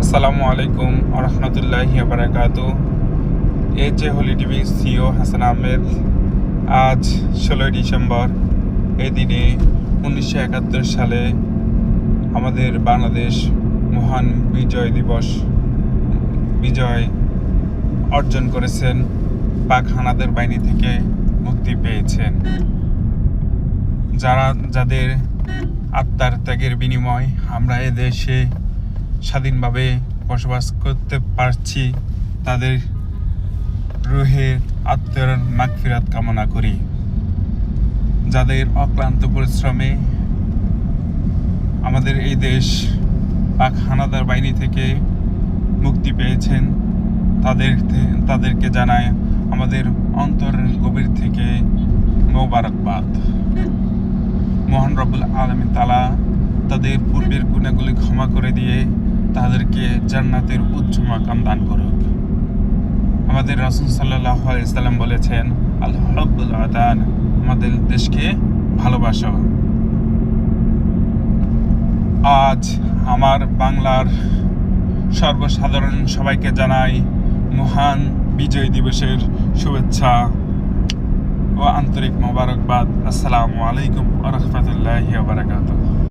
আসসালামু আলাইকুম রহমতুল্লাহি বারাকাতু। যে হোলি টিভি সিও হাসান আহমেদ। আজ 16 ডিসেম্বর, এই দিনে 1971 সালে আমাদের বাংলাদেশ মহান বিজয় অর্জন করেছেন, পাক হানাদার বাহিনী থেকে মুক্তি পেয়েছেন। যাদের আত্মার ত্যাগের বিনিময় আমরা এ দেশে স্বাধীনভাবে বসবাস করতে পারছি, তাদের রুহের আত্মার মাগফিরাত কামনা করি। যাদের অক্লান্ত পরিশ্রমে আমাদের এই দেশ পাক হানাদার বাহিনী থেকে মুক্তি পেয়েছেন, তাদেরকে জানায় আমাদের অন্তরের গভীর থেকে মোবারকবাদ। মহান রব্বুল আলামিন তাআলা তাদের পূর্বের গুনাহগুলি ক্ষমা করে দিয়ে তাদেরকে জান্নাতের উচ্চ মাকাম দান করুক। আমাদের রাসূল সাল্লাল্লাহু আলাইহি সাল্লাম বলেছেন, আল হুব্বুল আদান, আমাদের দেশকে ভালোবাসো। আজ আমার বাংলার সর্বসাধারণ সবাইকে জানাই মহান বিজয় দিবসের শুভেচ্ছা ও আন্তরিক মোবারকবাদ। আসসালামু আলাইকুম ওয়া রাহমাতুল্লাহি ওয়া বারাকাতুহু।